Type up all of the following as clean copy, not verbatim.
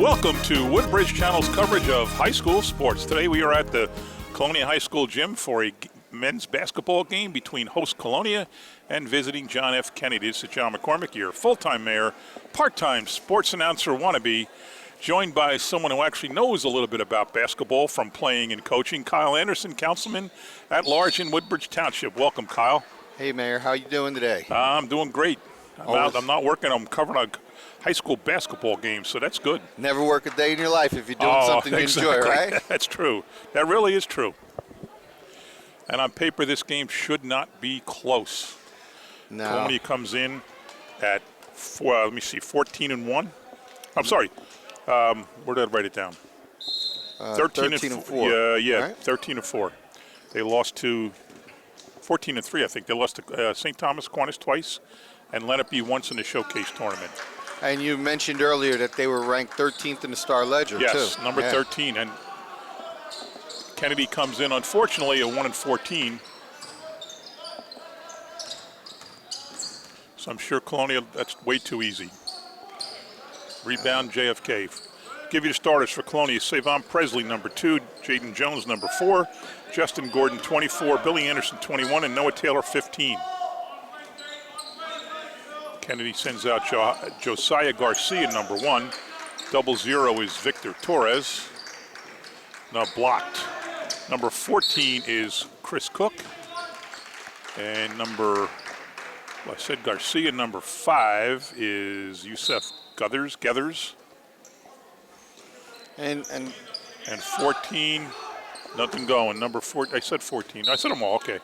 Welcome to Woodbridge Channel's coverage of high school sports. Today we are at the Colonia High School gym for a men's basketball game between host Colonia and visiting John F. Kennedy. This is John McCormick, your full-time mayor, part-time sports announcer wannabe, joined by someone who actually knows a little bit about basketball from playing and coaching, Kyle Anderson, councilman at large in Woodbridge Township. Welcome, Kyle. Hey, Mayor. How you doing today? I'm doing great. I'm not working. I'm covering a high school basketball game, so that's good. Never work a day in your life if you're doing something you enjoy, right? That's true. That really is true. And on paper, this game should not be close. No. Colonia comes in at, 14-1. I'm sorry. Where did I write it down? 13-4. Yeah, right? 13-4. They lost to 14-3, I think. They lost to St. Thomas Aquinas twice and Lenape once in the showcase tournament. And you mentioned earlier that they were ranked 13th in the Star Ledger, too. Yes, number 13. And Kennedy comes in, unfortunately, at 1-14. So I'm sure Colonia, that's way too easy. Rebound, JFK. Give you the starters for Colonia. Savon Presley, number 2. Jaden Jones, number 4. Justin Gordon, 24. Billy Anderson, 21. And Noah Taylor, 15. Kennedy sends out Josiah Garcia, number 1. 00 is Victor Torres. Now blocked. Number 14 is Chris Cook. And I said Garcia. Number 5 is Yusef Gethers. And 14, nothing going. Number 4, I said 14. I said them all, okay.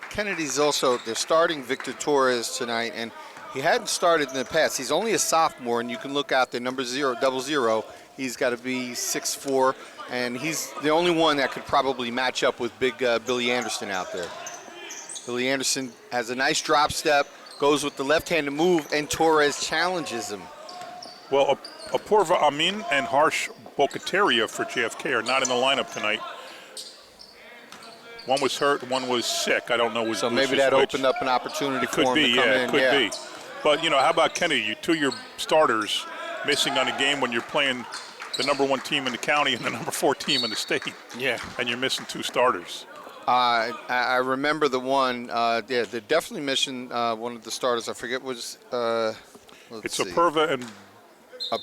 Kennedy's also, they're starting Victor Torres tonight, and he hadn't started in the past. He's only a sophomore, and you can look out there, number 00. He's got to be 6'4", and he's the only one that could probably match up with big Billy Anderson out there. Billy Anderson has a nice drop step, goes with the left-handed move, and Torres challenges him. Well, Apoorva Amin and Harsh Bokateria for JFK are not in the lineup tonight. One was hurt, one was sick. I don't know which. So maybe that opened up an opportunity for him to come in. It could be. But, how about Kennedy? You two of your starters missing on a game when you're playing the number 1 team in the county and the number 4 team in the state. Yeah. And you're missing 2 starters. I remember the one. They're definitely missing one of the starters. I forget was. It's Apoorva and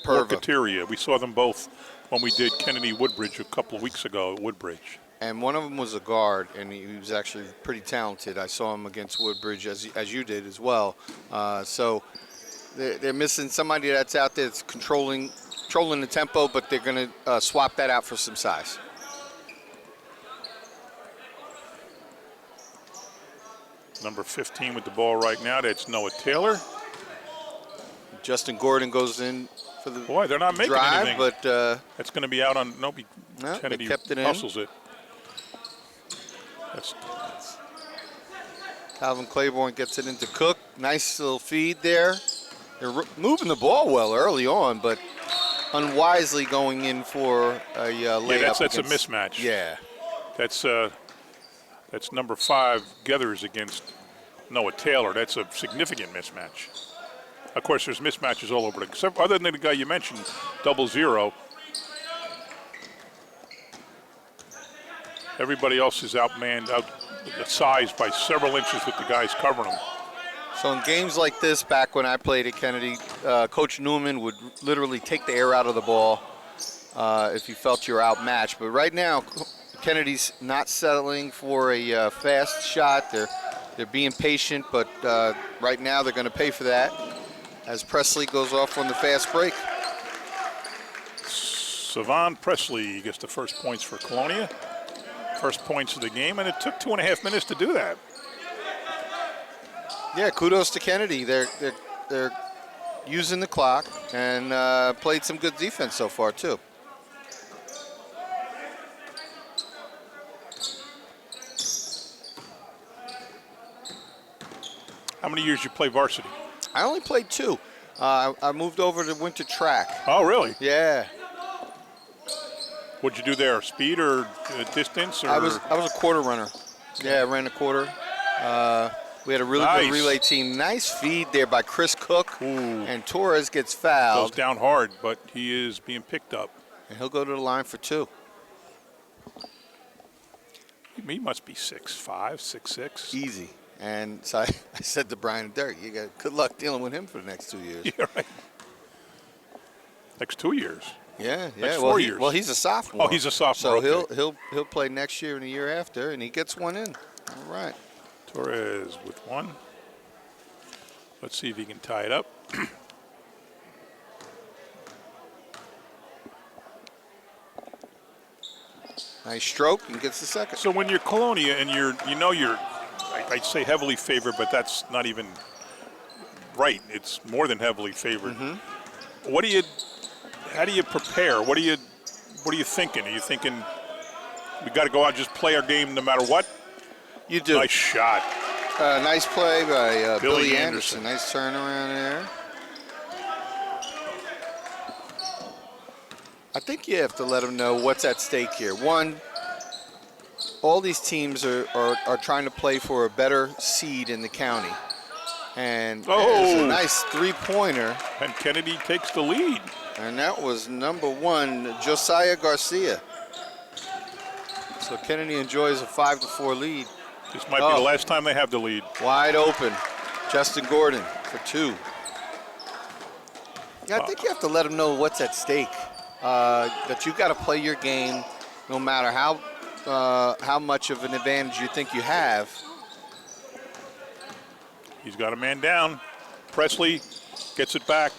Bokateria. We saw them both when we did Kennedy Woodbridge a couple of weeks ago at Woodbridge. And one of them was a guard, and he was actually pretty talented. I saw him against Woodbridge, as you did as well. So they're missing somebody that's out there that's controlling the tempo, but they're going to swap that out for some size. Number 15 with the ball right now, that's Noah Taylor. Justin Gordon goes in for the Boy, they're not making drive, anything. but that's going to be out on Kennedy they kept it in. hustles it. Calvin Claiborne gets it into Cook. Nice little feed there. They're moving the ball well early on, but unwisely going in for a layup. Yeah, that's a mismatch. Yeah. That's number 5, Gethers against Noah Taylor. That's a significant mismatch. Of course, there's mismatches all over, except other than the guy you mentioned, 00. Everybody else is outsized by several inches with the guys covering them. So in games like this, back when I played at Kennedy, Coach Newman would literally take the air out of the ball if he felt you were outmatched. But right now, Kennedy's not settling for a fast shot. They're being patient, but right now they're going to pay for that as Presley goes off on the fast break. Savon Presley gets the first points for Colonia. First points of the game, and it took 2.5 minutes to do that. Yeah, kudos to Kennedy. They're using the clock and played some good defense so far too. How many years you play varsity? I only played 2. I moved over to winter track. Oh, really? Yeah. What'd you do there? Speed or distance? Or? I was a quarter runner. Yeah, I ran a quarter. We had a really good relay team. Nice feed there by Chris Cook. Ooh. And Torres gets fouled. Goes down hard, but he is being picked up. And he'll go to the line for 2. He must be 6'5", 6'6". Easy. And so I said to Brian and Derek, you got good luck dealing with him for the next 2 years. Yeah, right. Next 2 years. Yeah. Next 4 years. Well, he's a sophomore. Oh, he's a sophomore. So okay. he'll play next year and the year after, and he gets one in. All right. Torres with 1. Let's see if he can tie it up. Nice stroke and gets the second. So when you're Colonia and you're I'd say heavily favored, but that's not even right. It's more than heavily favored. How do you prepare? What are you thinking? Are you thinking we got to go out and just play our game no matter what? You do. Nice shot. Nice play by Billy Anderson. Nice turnaround there. I think you have to let them know what's at stake here. One, all these teams are trying to play for a better seed in the county. And it's a nice three-pointer. And Kennedy takes the lead. And that was number 1, Josiah Garcia. So Kennedy enjoys a 5-4 lead. This might be the last time they have the lead. Wide open. Justin Gordon for 2. Yeah, I think you have to let them know what's at stake. That you've got to play your game no matter how much of an advantage you think you have. He's got a man down. Presley gets it back.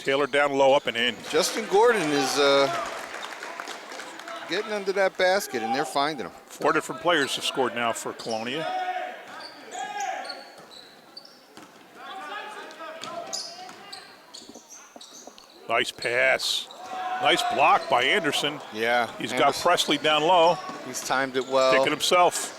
Taylor down low, up and in. Justin Gordon is getting under that basket, and they're finding him. 4 different players have scored now for Colonia. Nice pass. Nice block by Anderson. Yeah. He's got Presley down low. He's timed it well. Picking himself.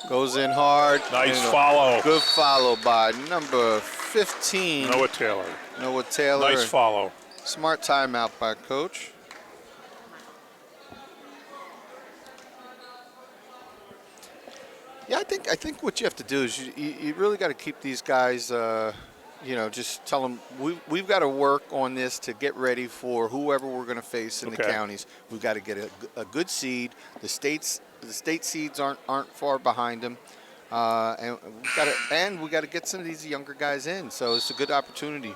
Goes in hard. Nice follow. Good follow by number 15. Noah Taylor. Noah Taylor. Nice follow. Smart timeout by Coach. Yeah, I think what you have to do is you really got to keep these guys, just tell them we've got to work on this to get ready for whoever we're going to face in the counties. We've got to get a good seed. The state seeds aren't far behind them, and we got to get some of these younger guys in. So it's a good opportunity.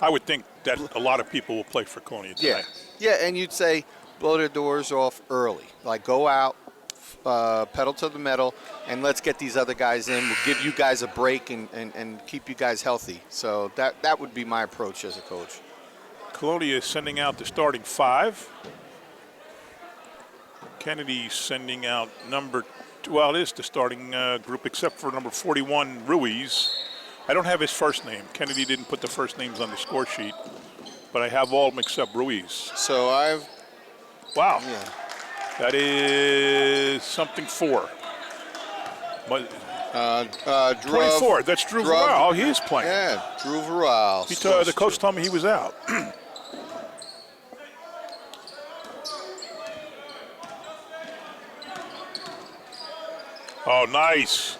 I would think that a lot of people will play for Colonia tonight. Yeah, and you'd say blow their doors off early, like go out. Pedal to the metal, and let's get these other guys in. We'll give you guys a break and keep you guys healthy. So that would be my approach as a coach. Colonia is sending out the starting 5. Kennedy sending out it is the starting group except for number 41, Ruiz. I don't have his first name. Kennedy didn't put the first names on the score sheet, but I have all of them except Ruiz. So Wow. Yeah. That is something 4. But, Drew 24. That's Drew Varel. Oh, he is playing. Yeah, Drew Varel. The coach told me he was out. Oh, nice.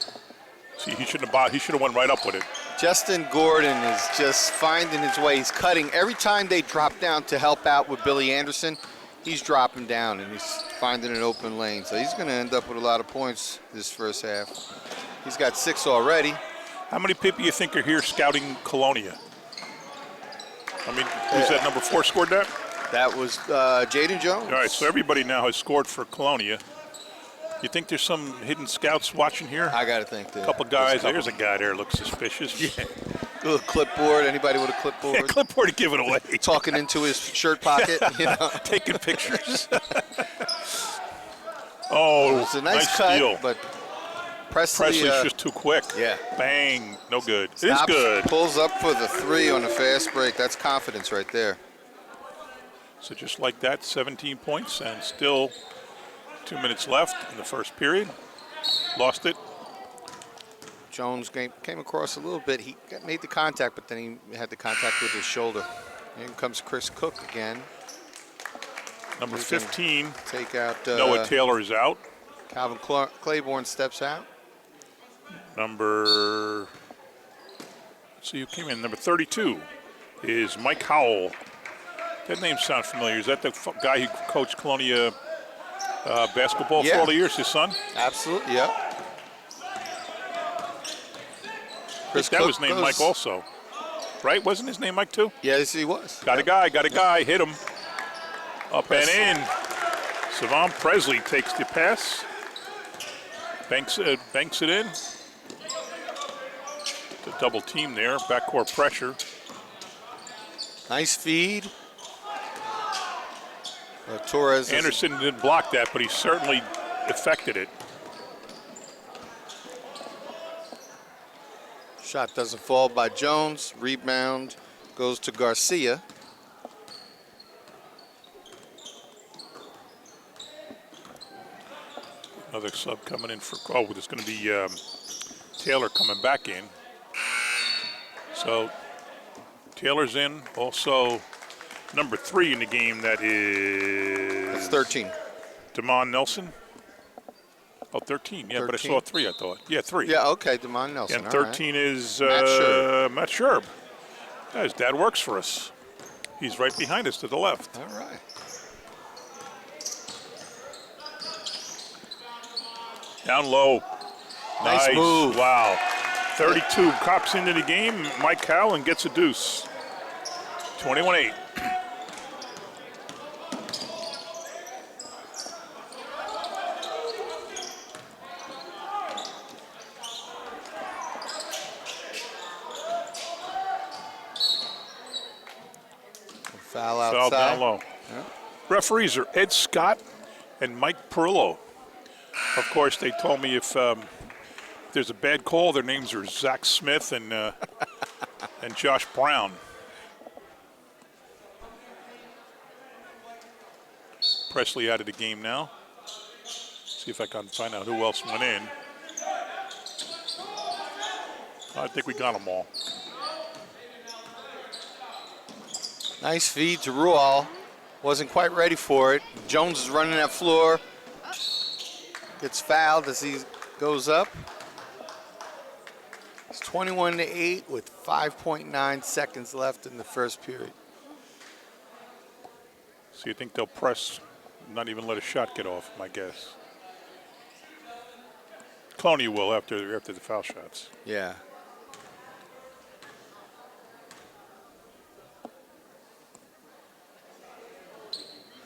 See, he should have went right up with it. Justin Gordon is just finding his way. He's cutting. Every time they drop down to help out with Billy Anderson, he's dropping down and he's finding an open lane. So he's going to end up with a lot of points this first half. He's got 6 already. How many people you think are here scouting Colonia? I mean, who's that number 4 scored that? That was Jaden Jones. All right, so everybody now has scored for Colonia. You think there's some hidden scouts watching here? I got to think that. A couple guys. There's a guy there looks suspicious. Yeah. A little clipboard. Anybody with a clipboard? Yeah, clipboard to give it away. Talking into his shirt pocket. Taking pictures. Oh, it's a nice cut, steal. But Presley's just too quick. Yeah. Bang. No good. Stops, it is good. Pulls up for the 3 on a fast break. That's confidence right there. So just like that, 17 points and still 2 minutes left in the first period. Lost it. Jones came across a little bit. He made the contact, but then he had the contact with his shoulder. In comes Chris Cook again. Number 15. Take out Noah Taylor is out. Calvin Claiborne steps out. Let's see who came in. Number 32 is Mike Howell. That name sounds familiar. Is that the guy who coached Colonia basketball for all the years, his son? Absolutely, yeah. That was named Mike also, right? Wasn't his name Mike too? Yes, he was. Got a guy, hit him. Up and in. Savon Presley takes the pass. Banks it in. The double team there, backcourt pressure. Nice feed. Torres. Anderson didn't block that, but he certainly affected it. Shot doesn't fall by Jones. Rebound goes to Garcia. Another sub coming in for, there's going to be Taylor coming back in. So Taylor's in. Also, number 3 in the game, that is... That's 13. Damon Nelson. Oh, 13, yeah, 13. But I saw 3, I thought. Yeah, 3. Yeah, okay, Damon Nelson. And 13 is Matt Sherb. Yeah, his dad works for us. He's right behind us to the left. All right. Down low. Nice move. Wow. 32 cops into the game. Mike Howell gets a deuce. 21-8. Foul outside. Foul down low. Yeah. Referees are Ed Scott and Mike Perillo. Of course, they told me if there's a bad call, their names are Zach Smith and Josh Brown. Presley out of the game now. See if I can find out who else went in. I think we got them all. Nice feed to Rual. Wasn't quite ready for it. Jones is running that floor. Gets fouled as he goes up. It's 21-8 with 5.9 seconds left in the first period. So you think they'll press, not even let a shot get off, my guess. Clooney will after the foul shots. Yeah.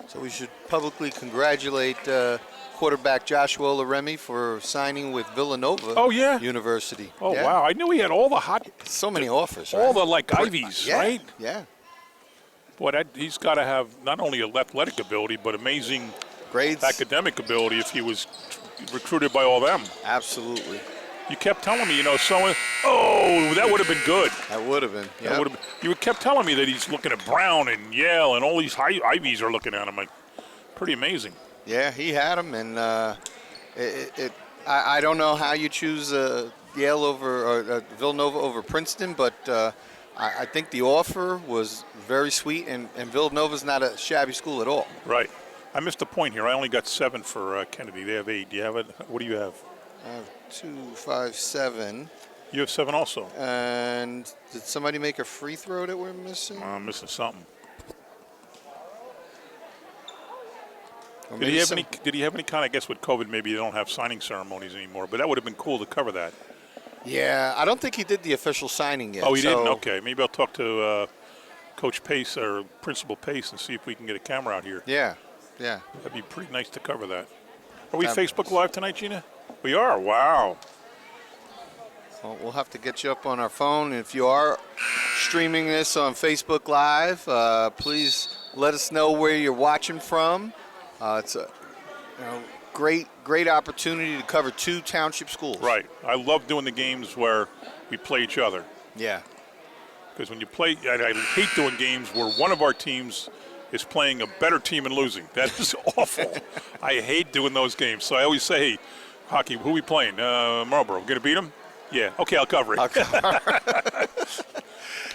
So we should publicly congratulate quarterback Joshua Laremy for signing with Villanova University. Oh, yeah. Wow. I knew he had all the so many offers, all the Ivies, yeah, right? Yeah. Boy, he's got to have not only athletic ability, but amazing grades, academic ability if he was recruited by all them. Absolutely. You kept telling me, that would have been good. That would have been, yeah. You kept telling me that he's looking at Brown and Yale and all these Ivies are looking at him. Like, pretty amazing. Yeah, he had him, and I don't know how you choose Yale over Villanova over Princeton, but I think the offer was very sweet, and Villanova's not a shabby school at all. Right. I missed a point here. I only got 7 for Kennedy. They have 8. Do you have it? What do you have? I have 2, 5, 7. You have 7 also. And did somebody make a free throw that we're missing? I'm missing something. Did he have any kind, I guess with COVID, maybe they don't have signing ceremonies anymore, but that would have been cool to cover that. Yeah, I don't think he did the official signing yet. Oh, he didn't? Okay. Maybe I'll talk to Coach Pace or Principal Pace and see if we can get a camera out here. Yeah, yeah. That'd be pretty nice to cover that. Are we Facebook Live tonight, Gina? We are. Wow. Well, we'll have to get you up on our phone. If you are streaming this on Facebook Live, please let us know where you're watching from. It's a great opportunity to cover 2 township schools. Right. I love doing the games where we play each other. Yeah. Because when you play, I hate doing games where one of our teams is playing a better team and losing. That is awful. I hate doing those games. So I always say, hey, hockey, who are we playing? Marlboro. Going to beat them? Yeah. Okay, I'll cover it.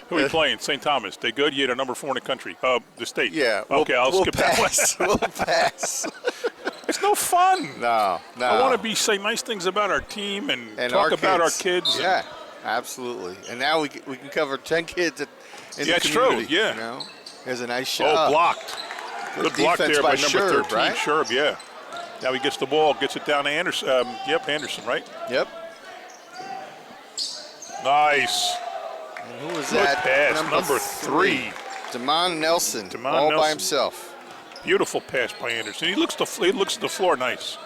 Who are we playing? St. Thomas. They good? Yeah, they're number 4 in the country. The state. Yeah. Okay, I'll skip pass. that one. We'll pass. It's no fun. No. I want to say nice things about our team and talk our about kids. our kids. Yeah, absolutely. And now we can cover 10 kids in the it's community. true. Yeah. You know? There's a nice shot. Oh, blocked. Good block there by number 13, right? Sherb, yeah. Now he gets the ball, gets it down to Anderson. Anderson, right? Yep. Nice. And who was Good that? pass, number 3. Damon Nelson, all by himself. Beautiful pass by Anderson. He looks at the floor nice.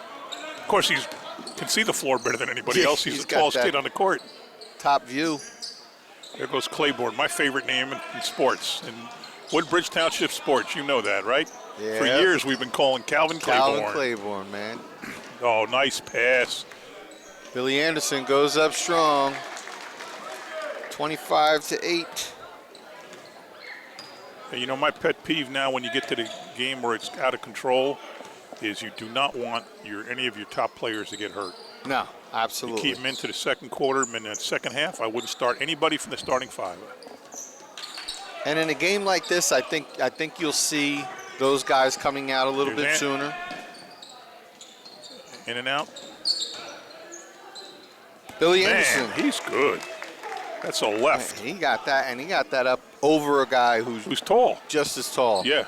Of course, he can see the floor better than anybody else. He's the tallest kid on the court. Top view. There goes Claiborne, my favorite name in sports. In Woodbridge Township sports, you know that, right? Yeah. For years, we've been calling Calvin Claiborne. Calvin Claiborne, man. Oh, nice pass. Billy Anderson goes up strong. 25-8. And you know, my pet peeve now when you get to the game where it's out of control is you do not want any of your top players to get hurt. No, absolutely. You keep them into the second quarter, and in the second half, I wouldn't start anybody from the starting 5. And in a game like this, I think you'll see those guys coming out a little bit sooner. In and out. Billy Anderson. He's good. That's a left. He got that, and he got that up over a guy who's tall. Just as tall. Yeah.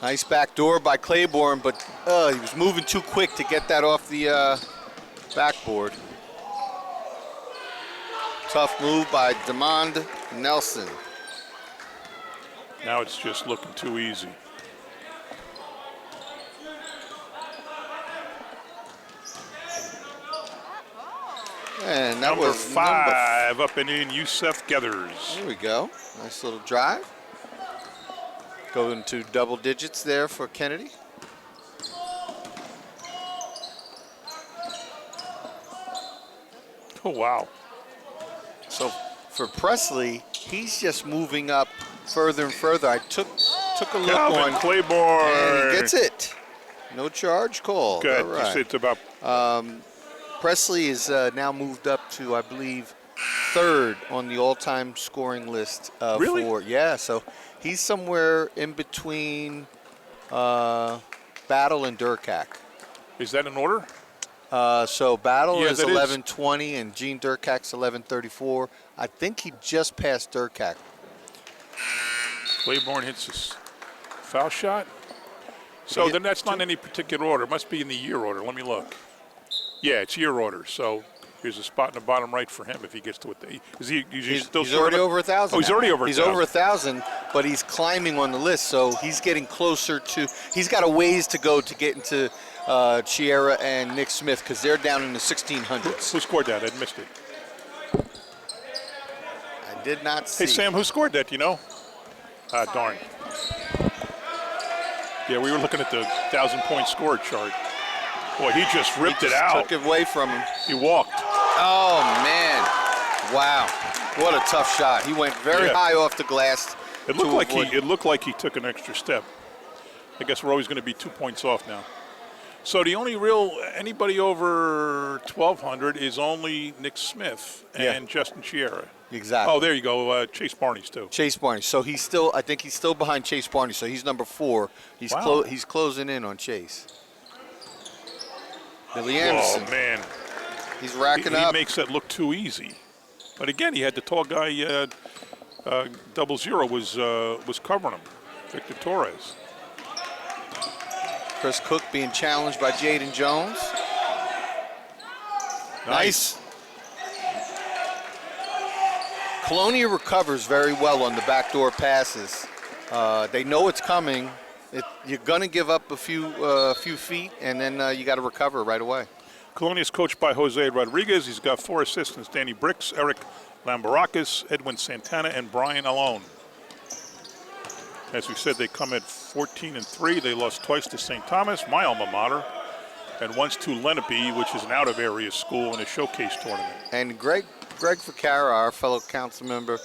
Nice back door by Claiborne, but he was moving too quick to get that off the backboard. Tough move by Damond Nelson. Now it's just looking too easy. And that number was 5 up and in, Yusef Geathers. There we go. Nice little drive. Going to double digits there for Kennedy. Oh, wow. So for Presley, he's just moving up further and further. I took a look Calvin on Claiborne. And he gets it. No charge called. Good. All right. It's about Presley is now moved up to, I believe, 3rd on the all-time scoring list. Really? Yeah, so he's somewhere in between Battle and Durkak. Is that in order? So Battle is 11:20 and Gene Durkak's 11:34. I think he just passed Durkak. Claiborne hits his foul shot. So then that's not in any particular order. It must be in the year order. Let me look. Yeah, it's year order. So here's a spot in the bottom right for him if he gets to it. He's already over 1,000. Oh, he's already over 1,000. He's over 1,000, but he's climbing on the list, so he's getting closer to. He's got a ways to go to get into Chiera and Nick Smith because they're down in the 1600s. Who scored that? I missed it. I did not see. Hey, Sam, who scored that, you know? Darn. Yeah, we were looking at the 1,000-point score chart. Boy, he just ripped it out. Took it away from him. He walked. Oh, man. Wow. What a tough shot. He went very high off the glass. It looked like he took an extra step. I guess we're always going to be 2 points off now. So the only anybody over 1,200 is only Nick Smith and Justin Chiera. Exactly. Oh, there you go. Chase Barney's too. Chase Barney. So I think he's still behind Chase Barney. So he's number 4. He's he's closing in on Chase. Billy Anderson. Oh man, he's racking up. He makes that look too easy. But again, he had the tall guy. 00 was covering him. Victor Torres. Chris Cook being challenged by Jaden Jones. Nice. Colonia recovers very well on the backdoor passes. They know it's coming. You're going to give up a few feet, and then you got to recover right away. Colonia is coached by Jose Rodriguez. He's got 4 assistants: Danny Bricks, Eric Lambarakis, Edwin Santana, and Brian Alone. As we said, they come at 14-3. They lost twice to St. Thomas, my alma mater, and once to Lenape, which is an out-of-area school in a showcase tournament. And Greg Ficara, our fellow council member,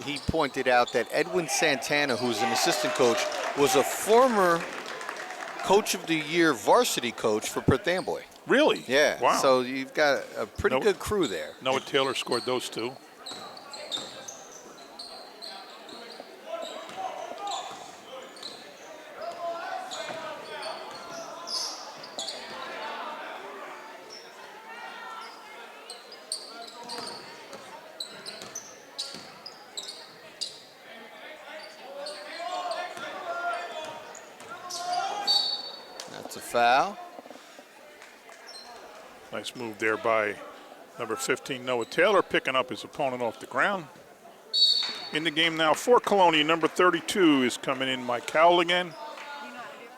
he pointed out that Edwin Santana, who's an assistant coach, was a former Coach of the Year varsity coach for Perth Amboy. Really? Yeah. Wow. So you've got a pretty good crew there. Noah Taylor scored those 2. That's a foul. Nice move there by number 15, Noah Taylor, picking up his opponent off the ground. In the game now for Colonia, number 32 is coming in, Mike Cowell again.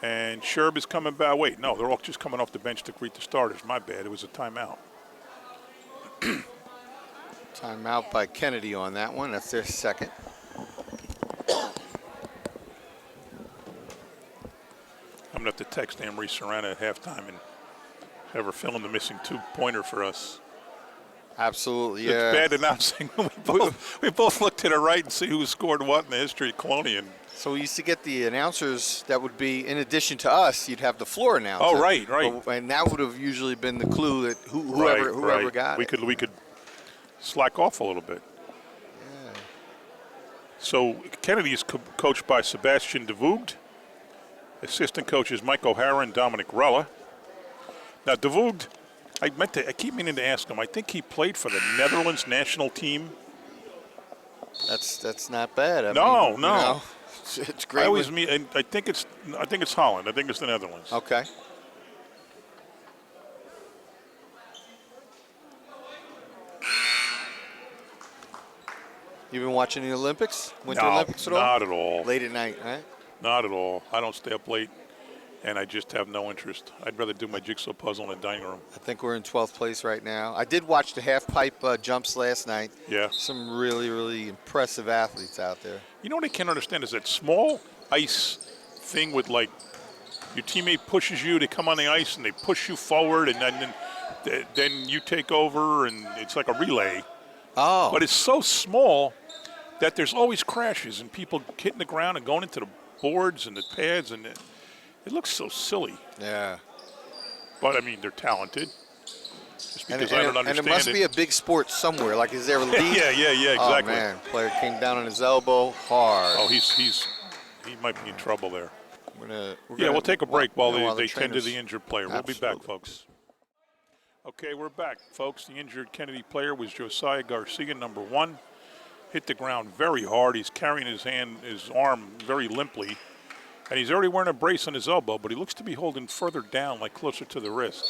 And Sherb is coming back. Wait, no, they're all just coming off the bench to greet the starters. My bad, it was a timeout. Timeout by Kennedy on that one. That's their second. I'm going to have to text Amory Serrana at halftime and have her fill in the missing two-pointer for us. Absolutely, yeah. It's bad announcing. we both look to the right and see who scored what in the history of Colonia. So we used to get the announcers that would be, in addition to us, you'd have the floor announcer. Oh, right. And that would have usually been the clue that whoever got it. We could slack off a little bit. Yeah. So Kennedy is coached by Sebastian DeVoogd. Assistant coaches Mike O'Hara and Dominic Rella. Now DeVoogd, I keep meaning to ask him. I think he played for the Netherlands national team. That's not bad. No. You know, it's great. I think it's Holland. I think it's the Netherlands. Okay. You been watching the Olympics? Winter Olympics at all? Not at all. Late at night, right? Not at all. I don't stay up late, and I just have no interest. I'd rather do my jigsaw puzzle in the dining room. I think we're in 12th place right now. I did watch the half-pipe jumps last night. Yeah. Some really, really impressive athletes out there. You know what I can't understand is that small ice thing with, like, your teammate pushes you to come on the ice, and they push you forward, and then you take over, and it's like a relay. Oh. But it's so small that there's always crashes and people hitting the ground and going into the boards and the pads, and it looks so silly. Yeah. But, I mean, they're talented. Just because I don't understand it. And it must be a big sport somewhere. Like, is there a league? Yeah, exactly. Oh, man. Player came down on his elbow hard. Oh, he might be in trouble there. We'll take a break while they tend to trainers- the injured player. We'll be back, folks. Okay, we're back, folks. The injured Kennedy player was Josiah Garcia, number 1. Hit the ground very hard. He's carrying his arm very limply. And he's already wearing a brace on his elbow, but he looks to be holding further down, like closer to the wrist.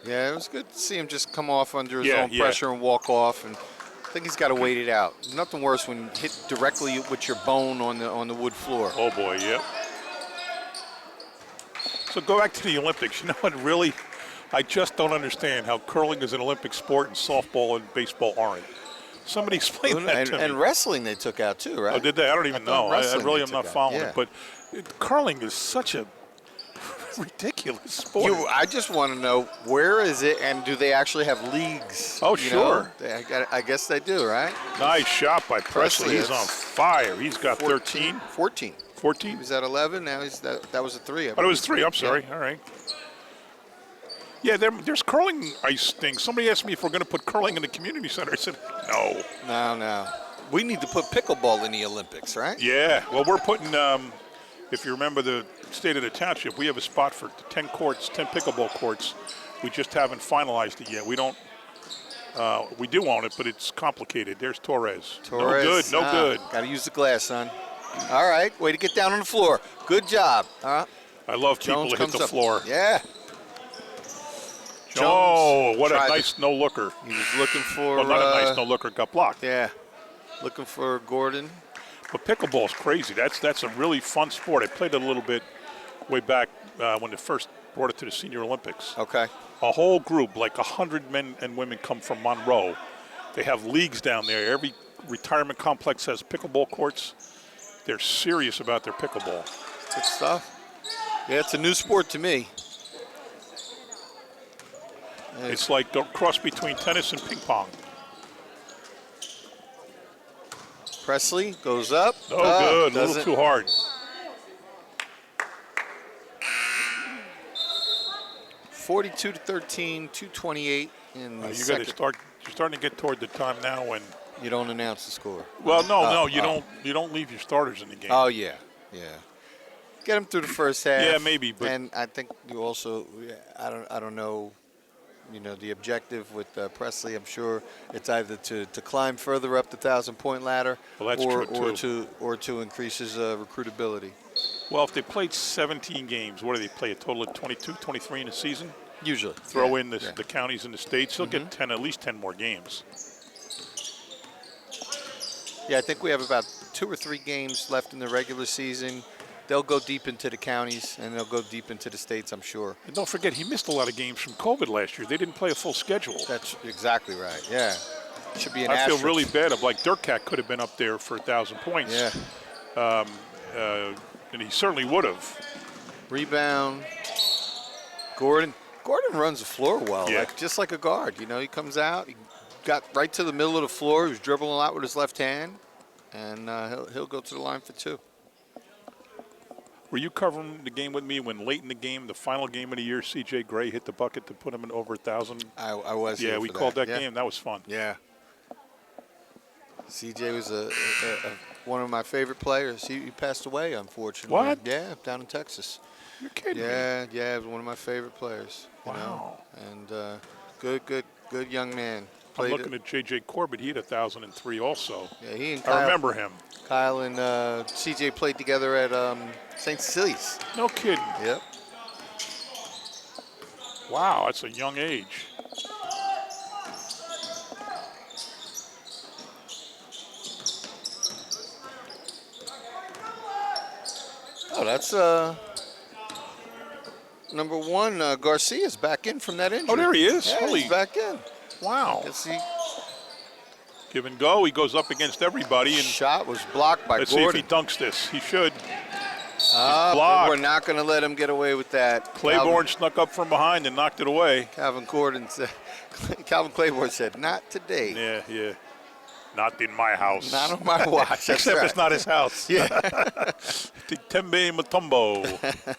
Yeah, it was good to see him just come off under his own pressure and walk off. And I think he's got to wait it out. Nothing worse when hit directly with your bone on the wood floor. Oh, boy, yep. So go back to the Olympics. You know what, really, I just don't understand how curling is an Olympic sport and softball and baseball aren't. Somebody explain that to me. And wrestling they took out too, right? Oh, did they? I don't even know. I really am not following yeah. it. But curling is such a ridiculous sport. I just want to know, where is it, and do they actually have leagues? Oh, sure. I guess they do, right? Nice shot by Presley. He's on fire. He's got 14. 14? He was at 11. Now that was a 3. But it was 3. I'm sorry. Yeah. All right. Yeah, there's curling ice things. Somebody asked me if we're going to put curling in the community center. I said, no. No. We need to put pickleball in the Olympics, right? Yeah. Well, we're putting, if you remember the state of the township, we have a spot for 10 pickleball courts. We just haven't finalized it yet. We don't. We do own it, but it's complicated. There's Torres. No good. Got to use the glass, son. All right. Way to get down on the floor. Good job. I love people that hit the floor. Yeah. Oh, what a nice no-looker. He was looking for... Well, not a nice no-looker. Got blocked. Yeah. Looking for Gordon. But pickleball's crazy. That's a really fun sport. I played it a little bit way back when they first brought it to the Senior Olympics. Okay. A whole group, like 100 men and women, come from Monroe. They have leagues down there. Every retirement complex has pickleball courts. They're serious about their pickleball. Good stuff. Yeah, it's a new sport to me. It's like a cross between tennis and ping pong. Presley goes up. Oh, good. A little too hard. (42-13), 2:28 in the second. You're starting to get toward the time now when you don't announce the score. Well, you don't. You don't leave your starters in the game. Oh yeah. Get them through the first half. Yeah, maybe. But and I think you also. I don't know. You know, the objective with Presley, I'm sure it's either to climb further up the 1,000-point ladder, well, that's true too. or to increase his recruitability. Well, if they played 17 games, what do they play? A total of 22, 23 in a season? Usually. Throw in the counties and the states, he'll get 10, at least 10 more games. Yeah, I think we have about 2 or 3 games left in the regular season. They'll go deep into the counties, and they'll go deep into the states, I'm sure. And don't forget, he missed a lot of games from COVID last year. They didn't play a full schedule. That's exactly right, yeah. Should be an I asterisk. feel really bad. I'm like, Durkat could have been up there for 1,000 points. Yeah. And he certainly would have. Rebound. Gordon runs the floor well, Yeah. just like a guard. You know, he comes out, he got right to the middle of the floor. He was dribbling a lot with his left hand, and he'll go to the line for 2. Were you covering the game with me when late in the game, the final game of the year, C.J. Gray hit the bucket to put him in over 1,000? I was. Yeah, here we for called that Yeah. game. That was fun. Yeah. CJ was one of my favorite players. He passed away, unfortunately. What? Yeah, down in Texas. You're kidding me. Yeah, he was one of my favorite players. You know? And good young man. I'm looking at J.J. Corbett. He had 1,003 also. Yeah, he and I remember him. Kyle and CJ played together at St. Cecilia's. No kidding. Yep. Wow, that's a young age. Oh, that's number 1. Garcia's back in from that injury. Oh, there he is. Yeah, Holy. he's back in. Wow. Let's see. Give and go. He goes up against everybody. And Shot was blocked by let's Gordon. see if he dunks this. He should. We're not going to let him get away with that. Claiborne snuck up from behind and knocked it away. Calvin Claiborne said, "Not today. Yeah. Not in my house. Not on my watch." That's Except right. it's not his house. Yeah. Tembe Mutombo.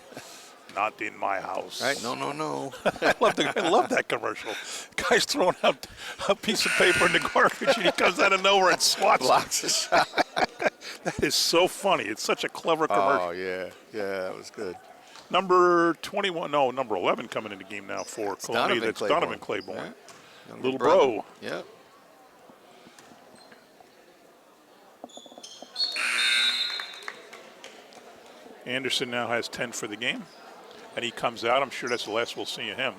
Not in my house. Right? No. I love that commercial. Guy's throwing out a piece of paper in the garbage and he comes out of nowhere and swats it. Blocks a shot. That is so funny. It's such a clever commercial. Oh, yeah. Yeah, that was good. Number 21, no, number 11 coming in the game now for Columbia. That's Donovan Claiborne. Yeah. Little bro. Yep. Anderson now has 10 for the game. And he comes out. I'm sure that's the last we'll see of him.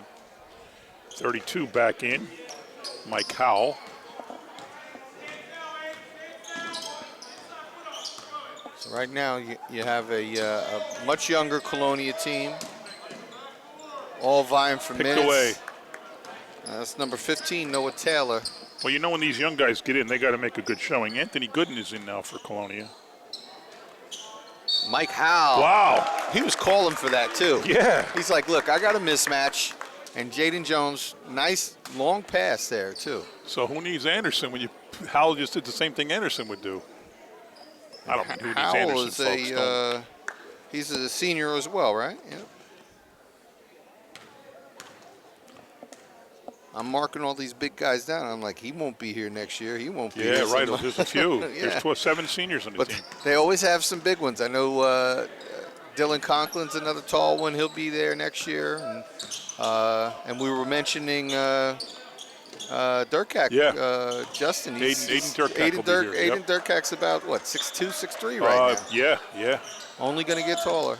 32 back in. Mike Howell. So right now you have a much younger Colonia team, all vying for Picked minutes. away. That's number 15, Noah Taylor. Well, you know when these young guys get in, they got to make a good showing. Anthony Gooden is in now for Colonia. Mike Howell. Wow. He was calling for that, too. Yeah. He's like, look, I got a mismatch. And Jaden Jones, nice long pass there, too. So who needs Anderson when Howell just did the same thing Anderson would do? I don't mean who needs Howell Anderson, is folks. he's a senior as well, right? Yep. I'm marking all these big guys down. I'm like, he won't be here next year. He won't be here. Yeah, right. There's a few. Yeah. There's 7 seniors on the But team. they always have some big ones. I know Dylan Conklin's another tall one. He'll be there next year. And we were mentioning Durkak. Yeah. Justin. Aiden Durkak will be here. Aiden Durkak's about, what, 6'2", 6'3" right now. Yeah. Only going to get taller.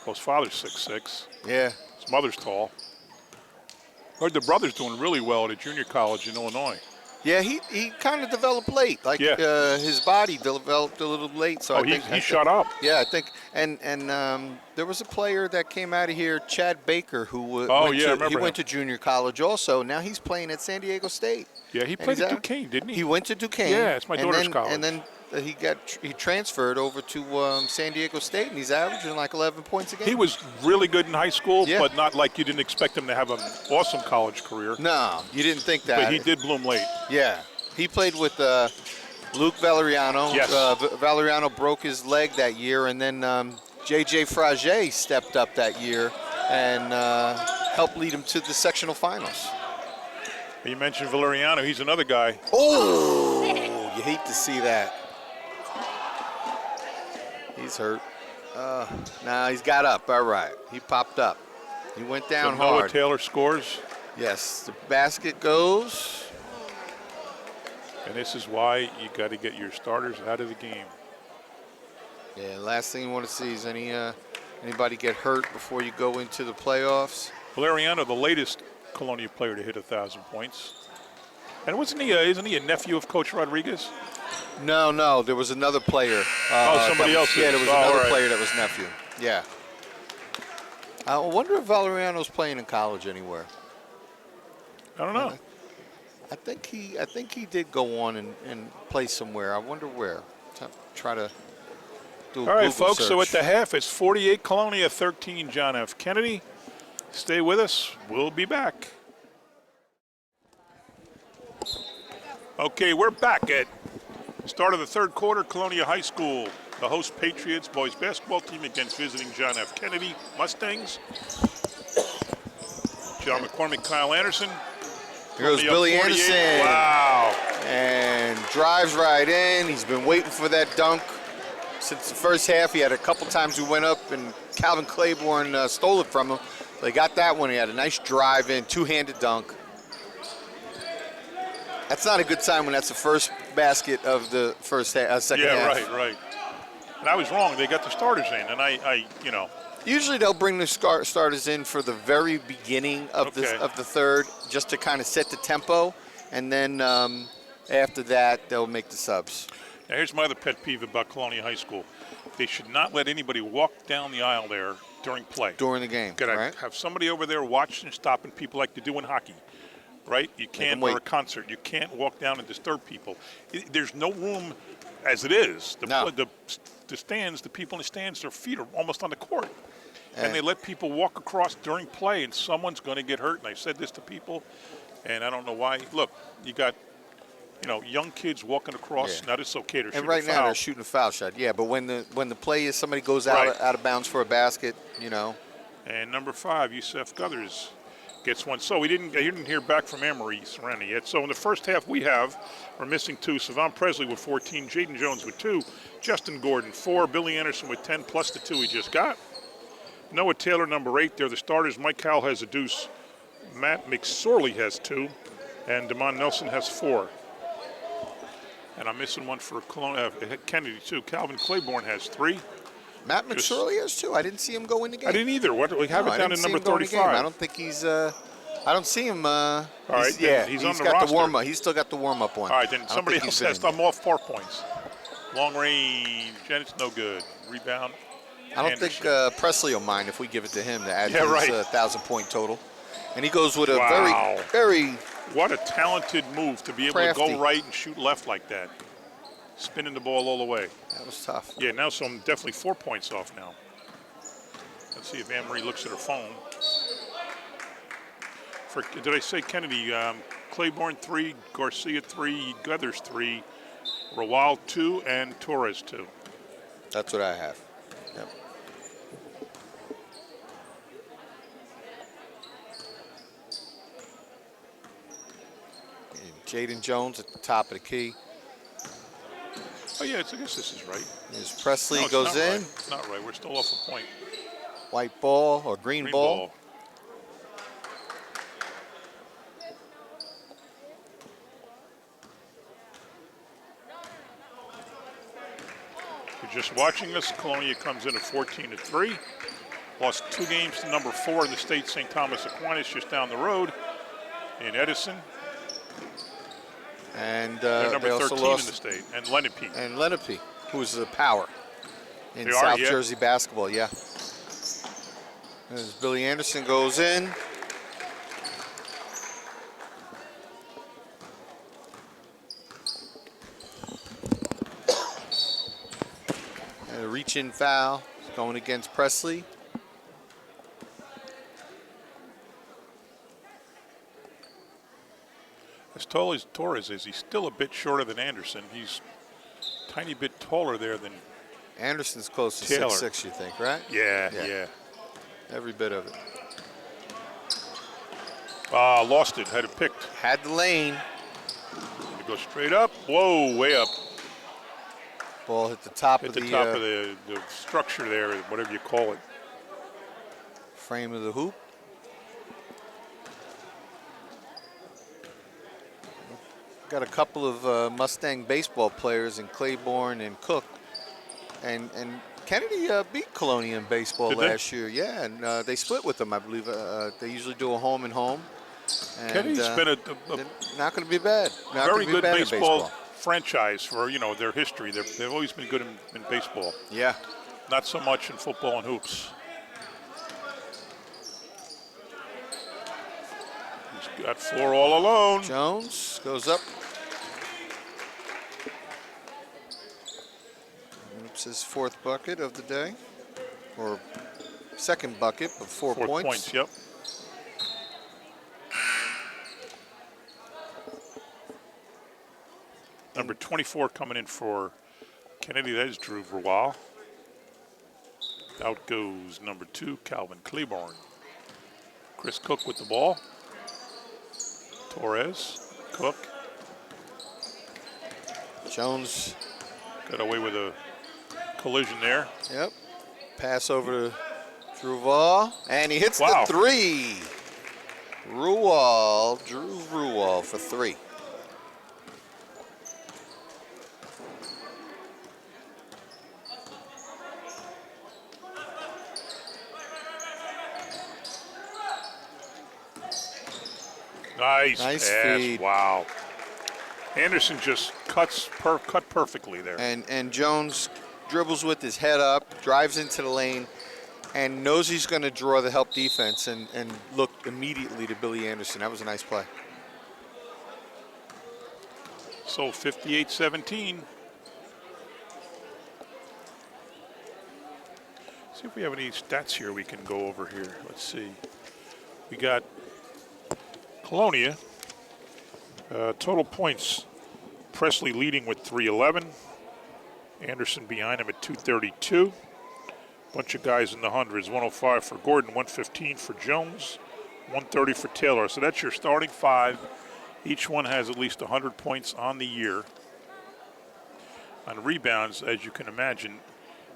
Well, his father's 6'6". Yeah. His mother's tall. Heard the brother's doing really well at a junior college in Illinois. Yeah, he kind of developed late. Like his body developed a little late. So I think he shot up. Yeah, I think, and there was a player that came out of here, Chad Baker, who went to junior college also. Now he's playing at San Diego State. Yeah, he played at Duquesne, didn't he? He went to Duquesne. Yeah, it's my daughter's college. And then he transferred over to San Diego State, and he's averaging like 11 points a game. He was really good in high school, but not like you didn't expect him to have an awesome college career. No, you didn't think that. But he did bloom late. Yeah. He played with Luke Valeriano. Yes. Valeriano broke his leg that year, and then J.J. Frage stepped up that year and helped lead him to the sectional finals. You mentioned Valeriano. He's another guy. Oh, you hate to see that. He's hurt. Nah, he's got up. All right. He popped up. He went down so Noah hard. Taylor scores. Yes. The basket goes. And this is why you got to get your starters out of the game. Yeah, last thing you want to see is anybody get hurt before you go into the playoffs. Valeriano, the latest Colonia player to hit 1,000 points. And isn't he a nephew of Coach Rodriguez? No, there was another player. Somebody else. Yeah, there was another player that was nephew. Yeah. I wonder if Valeriano's playing in college anywhere. I don't know. I think he did go on and play somewhere. I wonder where. Try to do a All right, Google folks, search. so at the half, it's 48 Colonia, 13 John F. Kennedy. Stay with us. We'll be back. Okay, we're back at start of the third quarter. Colonia High School, the host Patriots boys basketball team against visiting John F. Kennedy Mustangs. John McCormick, Kyle Anderson. Here goes Billy Anderson. Wow. And drives right in. He's been waiting for that dunk since the first half. He had a couple times we went up and Calvin Claiborne stole it from him. They got that one. He had a nice drive in, two-handed dunk. That's not a good sign when that's the first basket of the second half. Yeah, right. And I was wrong. They got the starters in, and I. Usually they'll bring the starters in for the very beginning of the third, just to kind of set the tempo, and then after that they'll make the subs. Now here's my other pet peeve about Colonia High School: they should not let anybody walk down the aisle there during play. During the game, Gotta have somebody over there watching and stopping people like they do in hockey. Right? You can't, or a concert, you can't walk down and disturb people. There's no room as it is. The stands, the people in the stands, their feet are almost on the court. And they let people walk across during play, and someone's going to get hurt. And I've said this to people, and I don't know why. Look, you got, young kids walking across. Now, it's okay to shoot a foul. And right now they're shooting a foul shot. Yeah, but when the play is somebody goes out of bounds for a basket, And number 5, Yusef Guthers, gets one. So he didn't hear back from Amory Serrani yet. So in the first half we're missing 2. Savon Presley with 14, Jaden Jones with 2, Justin Gordon 4, Billy Anderson with 10 plus the 2 he just got. Noah Taylor number 8. They're the starters. Mike Howell has a deuce. Matt McSorley has 2, and Damon Nelson has 4. And I'm missing one for Kennedy too. Calvin Claiborne has 3. Matt McSorley has 2. I didn't see him go in the game. I didn't either. We have it down in number 35. I don't think he's. I don't see him. All right. He's on the got roster. the warm up. He's still got the warm up one. All right, then somebody else has. I'm off 4 points. Long range, and it's no good. Rebound. I don't think Presley will mind if we give it to him to add to his 1,000-point total. And he goes with a very What a talented move to be able to go right and shoot left like that. Spinning the ball all the way. That was tough. Yeah, now so I'm definitely 4 points off now. Let's see if Anne-Marie looks at her phone. Did I say Kennedy? Claiborne 3, Garcia 3, Guthers 3, Rawal 2, and Torres 2. That's what I have. Yep. Jaden Jones at the top of the key. Oh, yeah, I guess this is right. As Presley goes in. Right. It's not right. We're still off a point. White ball or green ball. You're just watching this. Colonia comes in at 14-3. Lost 2 games to number 4 in the state, St. Thomas Aquinas, just down the road in Edison. And they're number they 13 also lost in the state. And Lenape. And Lenape, who's a power in South Jersey basketball, yeah. As Billy Anderson goes in. And a reach-in foul going against Presley. As tall as Torres is, he's still a bit shorter than Anderson. He's a tiny bit taller there than Anderson's close to Taylor. 6'6", you think, right? Yeah. Every bit of it. Lost it. Had it picked. Had the lane. To go straight up. Whoa, way up. Ball hit the top Hit of the top of the structure there, whatever you call it. Frame of the hoop. Got a couple of Mustang baseball players in Claiborne and Cook and Kennedy beat Colonia in baseball Did they? last year. Yeah, and they split with them, I believe. They usually do a home and home. And, Kennedy's been a not going to be bad. Not very gonna be good bad in baseball franchise for their history. They've always been good in baseball. Yeah. Not so much in football and hoops. He's got 4 all alone. Jones goes up. It's his 4th bucket of the day, or 2nd bucket of 4 4 points. points, yep. Number 24 coming in for Kennedy, that is Drew Verwal. Out goes number 2, Calvin Claiborne. Chris Cook with the ball. Torres, Cook. Jones Got away with a collision there. Yep. Pass over to Ruwal, and he hits Wow. the 3. Ruwal, Drew Ruwal for 3. Nice Nice pass. feed. Wow. Anderson just cut perfectly there. And Jones dribbles with his head up, drives into the lane, and knows he's going to draw the help defense and look immediately to Billy Anderson. That was a nice play. So 58-17. See if we have any stats here we can go over here. Let's see. We got Colonia. Total points. Presley leading with 311. Anderson behind him at 232. Bunch of guys in the hundreds. 105 for Gordon, 115 for Jones, 130 for Taylor. So that's your starting 5. Each one has at least 100 points on the year. On rebounds, as you can imagine,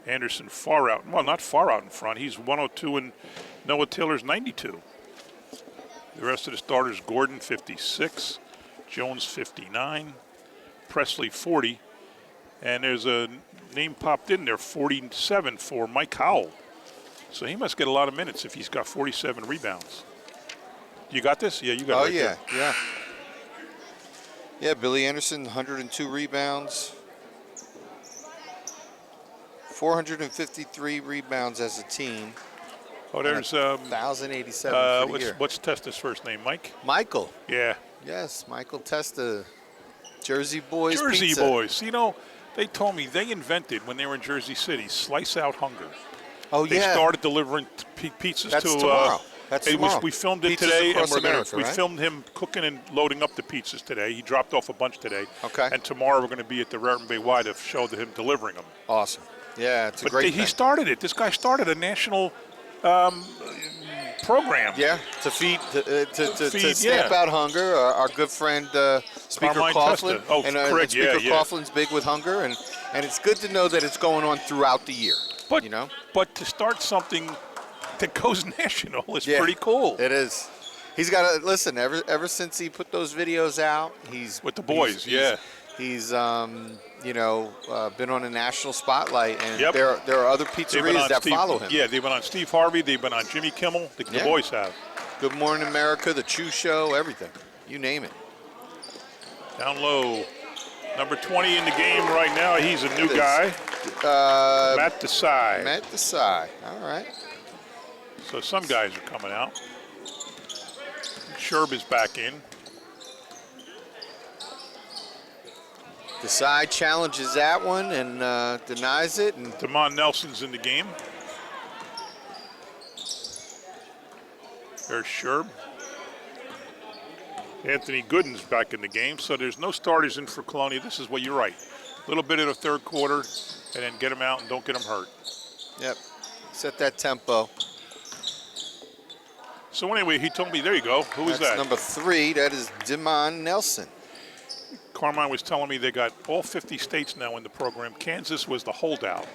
Anderson far out. Well, not far out in front. He's 102 and Noah Taylor's 92. The rest of the starters, Gordon 56, Jones 59, Presley 40, and there's a name popped in there, 47 for Mike Howell. So he must get a lot of minutes if he's got 47 rebounds. You got this? Yeah, you got it. Oh, right yeah, there. yeah. Yeah, Billy Anderson, 102 rebounds. 453 rebounds as a team. Oh, there's 1,087 for the year. what's Testa's first name? Mike? Michael. Yeah. Yes, Michael Testa. Jersey Boys Jersey Pizza. Boys. You know, they told me they invented, when they were in Jersey City, slice out hunger. Oh, They yeah. started delivering pizzas That's to. tomorrow. That's tomorrow. We filmed it Pizzas today, across and America, we right? filmed him cooking and loading up the pizzas today. He dropped off a bunch today. Okay. And tomorrow we're going to be at the Raritan Bay Y to show him delivering them. Awesome. Yeah, it's a But great he thing. started it. This guy started a national program. Yeah, to feed, to Feed, stamp yeah. out hunger. Our good friend Speaker Carmine Coughlin. Testa. Oh, and Craig, Speaker yeah. Coughlin's big with hunger, and it's good to know that it's going on throughout the year. But, you know, but to start something that goes national is Yeah, pretty cool. It is. He's got to listen. Ever since he put those videos out, he's With the boys, He's been on a national spotlight, and Yep. there are other They've been pizzerias on that Steve, follow him. Yeah, they've been on Steve Harvey. They've been on Jimmy Kimmel. The Yeah. boys have. Good Morning America, The Chew Show, everything. You name it. Down low. Number 20 in the game right now. He's a new It is. guy. Matt Desai. Matt Desai. All right. So some guys are coming out. Sherb is back in. Desai challenges that one and denies it. And Damon Nelson's in the game. There's Sherb. Anthony Gooden's back in the game. So there's no starters in for Colonia. This is what you're right. A little bit in the third quarter, and then get them out and don't get them hurt. yep, set that tempo. So anyway, he told me, there you go. Who is That's that? number 3. That is Damon Nelson. Carmine was telling me they got all 50 states now in the program. Kansas was the holdout.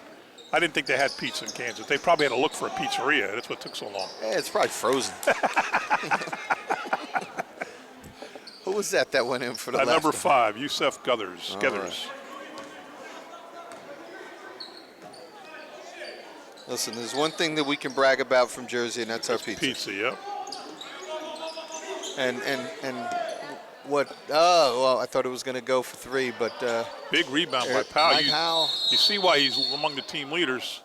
I didn't think they had pizza in Kansas. They probably had to look for a pizzeria. That's what took so long. Yeah, it's probably frozen. Who was that went in for the last Number one? 5, Yusef Guthers. All Gethers. Listen, there's one thing that we can brag about from Jersey, and that's our pizza. Pizza, yep. And what? Oh, well, I thought it was going to go for 3, but Big rebound by Powell. Mike Howell. You see why he's among the team leaders.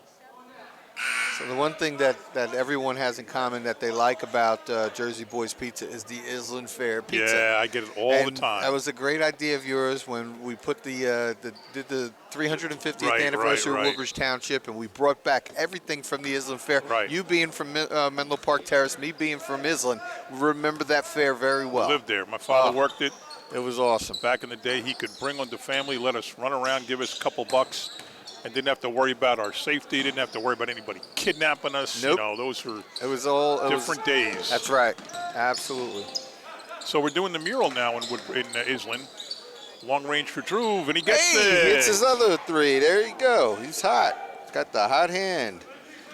So the one thing that everyone has in common that they like about Jersey Boys Pizza is the Island Fair Pizza. Yeah, I get it all the time. That was a great idea of yours when we put did the 350th anniversary of Woodbridge Township, and we brought back everything from the Island Fair. Right. You being from Menlo Park Terrace, me being from Island, remember that fair very well. I lived there. My father worked it. It was awesome. Back in the day, he could bring on the family, let us run around, give us a couple bucks, and didn't have to worry about our safety. Didn't have to worry about anybody kidnapping us. Nope. You know, those were different days. That's right. Absolutely. So we're doing the mural now in Island. Long range for Drew, and he gets it. He hits his other 3. There you go. He's hot. He's got the hot hand.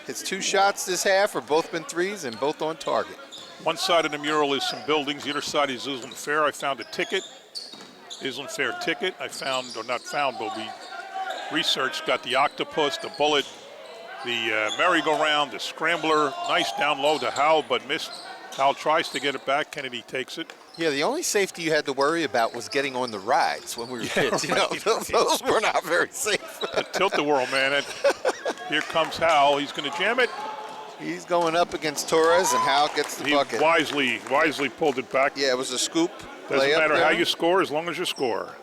His 2 shots this half have both been 3s and both on target. One side of the mural is some buildings. The other side is Island Fair. I found a ticket, Island Fair ticket. I found, or not found, but we researched, got the octopus, the bullet, the merry-go-round, the scrambler. Nice down low to Howell, but missed. Howell tries to get it back. Kennedy takes it. Yeah, the only safety you had to worry about was getting on the rides when we were kids. You know, those were not very safe. The tilt-a-whirl, man. And here comes Howell. He's going to jam it. He's going up against Torres, and Howell gets the bucket. Wisely pulled it back. Yeah, it was a scoop. Doesn't matter there. how you score, as long as you score.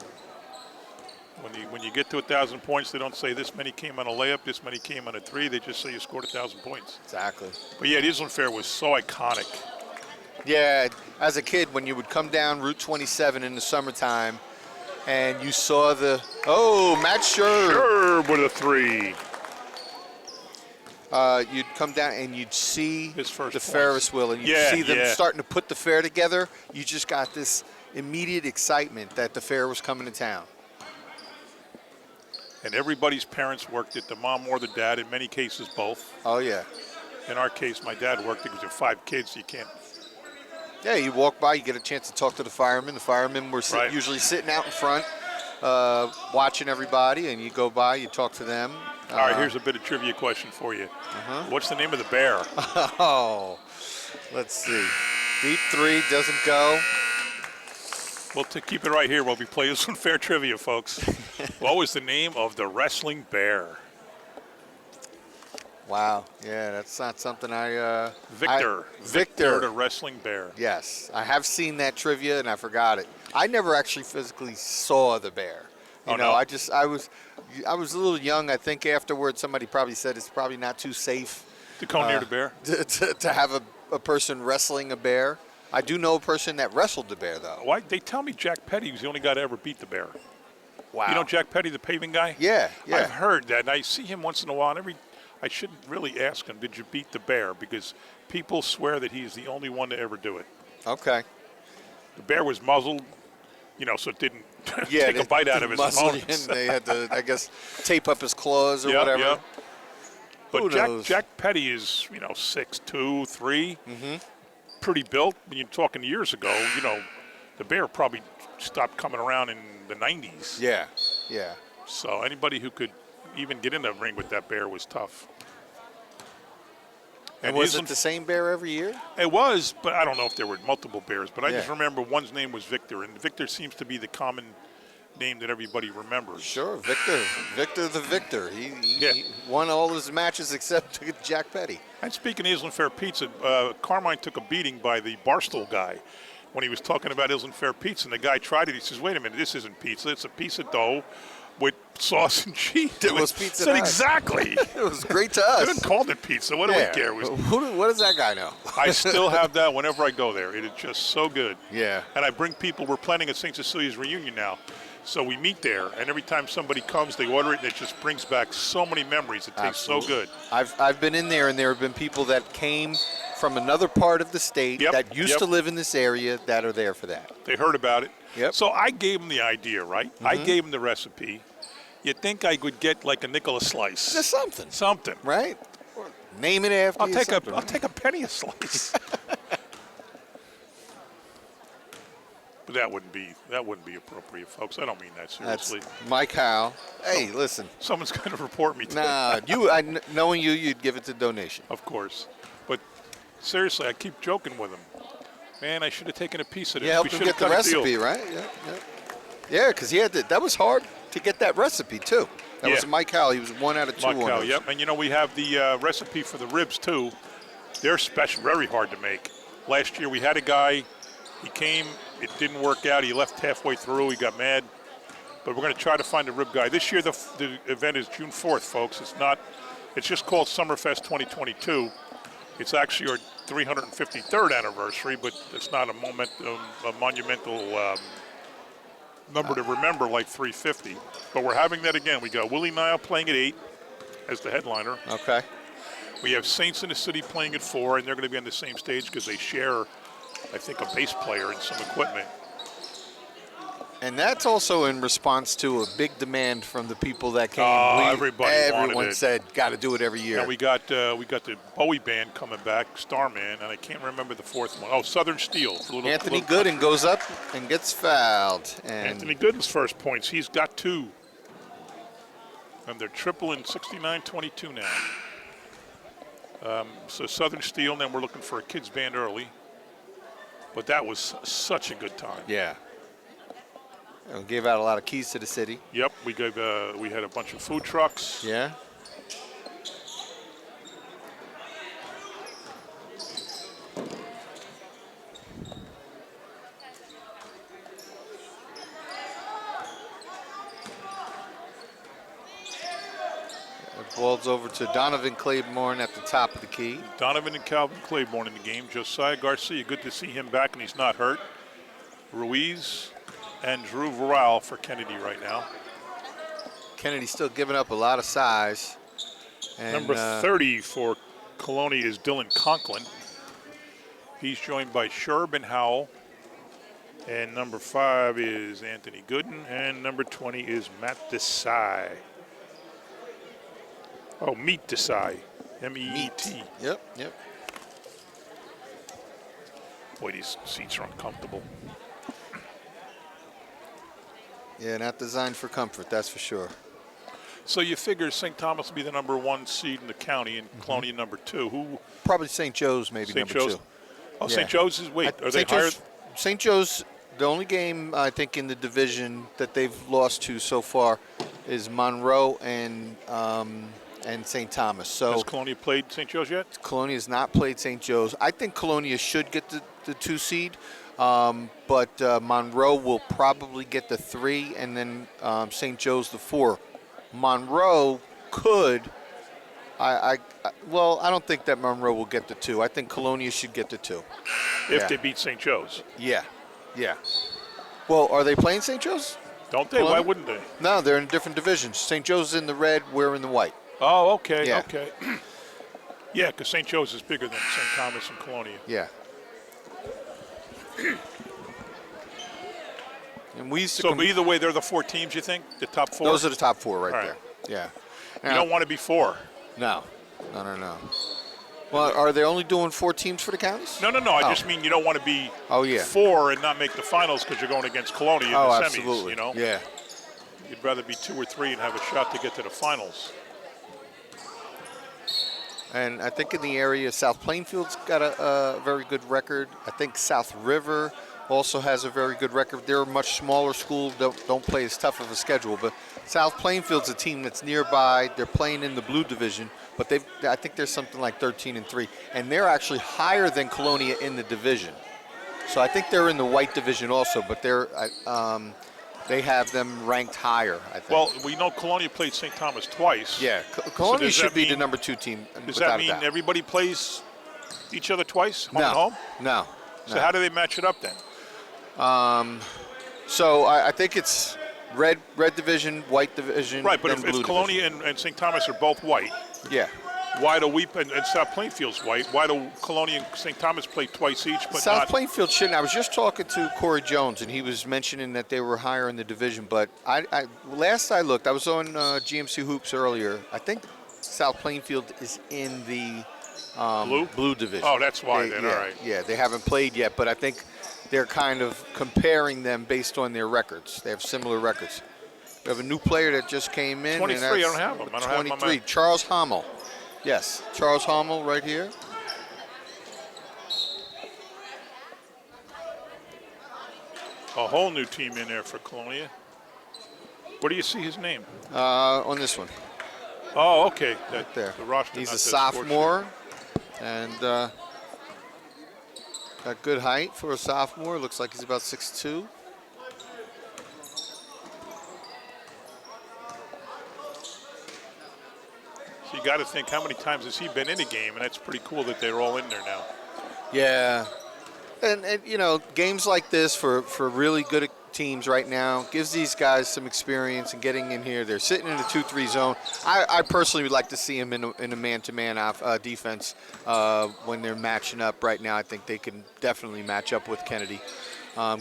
When you get to 1,000 points, they don't say this many came on a layup, this many came on a 3. They just say you scored 1,000 points. Exactly. But yeah, the Island Fair was so iconic. Yeah, as a kid, when you would come down Route 27 in the summertime, and you saw Matt Sherb with a 3. You'd come down and you'd see His first the points. Ferris wheel, and you'd see them starting to put the fair together. You just got this immediate excitement that the fair was coming to town. And everybody's parents worked it, the mom or the dad, in many cases both. Oh, yeah. In our case, my dad worked it because there are 5 kids, so you can't. Yeah, you walk by, you get a chance to talk to the firemen. The firemen were usually sitting out in front, watching everybody, and you go by, you talk to them. All right, here's a bit of trivia question for you. What's the name of the bear? Oh, let's see. Deep 3 doesn't go. Well, to keep it right here while we play this one, fair trivia, folks. What was the name of the wrestling bear? Wow. Yeah, that's not something Victor. Victor, the wrestling bear. Yes, I have seen that trivia, and I forgot it. I never actually physically saw the bear. You know, no? I was a little young. I think afterwards somebody probably said it's probably not too safe To come near the bear? to have a person wrestling a bear. I do know a person that wrestled the bear, though. Why? They tell me Jack Petty was the only guy to ever beat the bear. Wow. You know Jack Petty, the paving guy? Yeah. I've heard that, and I see him once in a while, and I shouldn't really ask him, did you beat the bear? Because people swear that he's the only one to ever do it. Okay. The bear was muzzled, so it didn't take a bite out of his opponents. They had to, I guess, tape up his claws or whatever. Yep. But Who knows? Jack Petty is, 6'2", 3. Mm-hmm. Pretty built. When you're talking years ago, the bear probably stopped coming around in the 90s. Yeah. So anybody who could even get in the ring with that bear was tough. And was it the same bear every year? It was, but I don't know if there were multiple bears. But I just Yeah. remember one's name was Victor, and Victor seems to be the common name that everybody remembers. Sure, Victor the Victor. He won all his matches except Jack Petty. And speaking of Island Fair Pizza, Carmine took a beating by the Barstool guy when he was talking about Island Fair Pizza, and the guy tried it. He says, wait a minute, this isn't pizza. It's a piece of dough with sauce and cheese. It was pizza. Said exactly. It was great to us. They didn't call it pizza. What do we care? What does that guy know? I still have that whenever I go there. It is just so good. Yeah. And I bring people. We're planning a St. Cecilia's reunion now. So we meet there, and every time somebody comes, they order it, and it just brings back so many memories. It tastes so good. I've been in there, and there have been people that came from another part of the state that used to live in this area that are there for that. They heard about it. Yep. So I gave them the idea, right? I gave them the recipe. You'd think I would get like a nickel a slice. Just something. Something. Right? Name it after I'll you. I'll take a penny a slice. But that wouldn't be appropriate, folks. I don't mean that seriously. That's Mike Howell. Hey, listen. Someone's going to report me. Nah, knowing you'd give it to donation. Of course. But seriously, I keep joking with him. Man, I should have taken a piece of this. Yeah, help him get the recipe, right? Yeah, because he had that was hard to get that recipe too. That was Mike Howell. He was 1 out of 2 Mike on Howell, those. yep. And we have the recipe for the ribs too. They're special, very hard to make. Last year we had a guy. He came. It didn't work out. He left halfway through. He got mad. But we're going to try to find a rib guy. This year the event is June 4th, folks. It's just called Summerfest 2022. It's actually our 353rd anniversary, but it's not a monumental number to remember like 350. But we're having that again. We got Willie Nile playing at 8 as the headliner. Okay. We have Saints in the City playing at 4, and they're going to be on the same stage because they share, I think, a bass player and some equipment. And that's also in response to a big demand from the people that came. Everyone said, got to do it every year. And we got the Bowie band coming back, Starman, and I can't remember the fourth one. Oh, Southern Steel. Anthony Gooden goes up and gets fouled. And Anthony Gooden's first points. He's got 2. And they're tripling 69-22 now. So Southern Steel, and then we're looking for a kids band early. But that was such a good time. Yeah. Gave out a lot of keys to the city. Yep, we had a bunch of food trucks. Yeah. The ball's over to Donovan Claiborne at the top of the key. Donovan and Calvin Claiborne in the game. Josiah Garcia, good to see him back, and he's not hurt. Ruiz and Drew Varral for Kennedy right now. Kennedy's still giving up a lot of size. And, number 30 for Colonia is Dylan Conklin. He's joined by Sherb and Howell. And number 5 is Anthony Gooden. And number 20 is Matt Desai. Oh, Meet Desai. M-E-E-T. Yep. Boy, these seats are uncomfortable. Yeah, not designed for comfort, that's for sure. So you figure St. Thomas will be the number 1 seed in the county and Colonia number 2. Who? Probably St. Joe's maybe St. number Joe's? 2. Oh, yeah. St. Joe's is, are they higher? St. Joe's, the only game I think in the division that they've lost to so far is Monroe and St. Thomas. So has Colonia played St. Joe's yet? Colonia has not played St. Joe's. I think Colonia should get the 2 seed. But Monroe will probably get the 3, and then St. Joe's the 4. Monroe could. I don't think that Monroe will get the 2. I think Colonia should get the 2. If they beat St. Joe's. Yeah. Well, are they playing St. Joe's? Don't they? Colonia? Why wouldn't they? No, they're in different divisions. St. Joe's is in the red. We're in the white. Oh, okay. Yeah. Okay. Yeah, because St. Joe's is bigger than St. Thomas and Colonia. Yeah. And we used to but either way, they're the 4 teams, you think? The top 4? Those are the top 4 right All there. Yeah. You don't want to be 4. No. Well, are they only doing 4 teams for the counties? No. I just mean you don't want to be 4 and not make the finals because you're going against Colonia in the semis. Absolutely. Yeah. You'd rather be 2 or 3 and have a shot to get to the finals. And I think in the area, South Plainfield's got a very good record. I think South River also has a very good record. They're a much smaller school, don't play as tough of a schedule. But South Plainfield's a team that's nearby. They're playing in the blue division, but I think there's something like 13-3. And they're actually higher than Colonia in the division. So I think they're in the white division also, but they have them ranked higher, I think. Well, we know Colonia played St. Thomas twice. Yeah, Colonia should be the number 2 team. Does that mean everybody plays each other twice, home and home? No. So how do they match it up then? So I think it's red division, white division. Right, but then if Colonia and St. Thomas are both white, why do we and South Plainfield's white? Why do Colonia and St. Thomas play twice each, but South Plainfield shouldn't? I was just talking to Corey Jones, and he was mentioning that they were higher in the division. But last I looked, I was on GMC Hoops earlier. I think South Plainfield is in the blue division. Oh, that's why then. All right. Yeah, they haven't played yet, but I think they're kind of comparing them based on their records. They have similar records. We have a new player that just came in. 23, and I don't have him. I don't have him on 23, my- Charles Hommel. Yes, Charles Hommel right here. A whole new team in there for Colonia. Where do you see his name? On this one. Oh, okay. Right there. The roster. He's not a the sports sheet. sophomore, and got good height for a sophomore. Looks like he's about 6'2". So you got to think, how many times has he been in a game? And that's pretty cool that they're all in there now. Yeah, and you know, games like this for really good teams right now gives these guys some experience and getting in here. They're sitting in a 2-3 zone. I personally would like to see him in a man-to-man defense when they're matching up right now. I think they can definitely match up with Kennedy.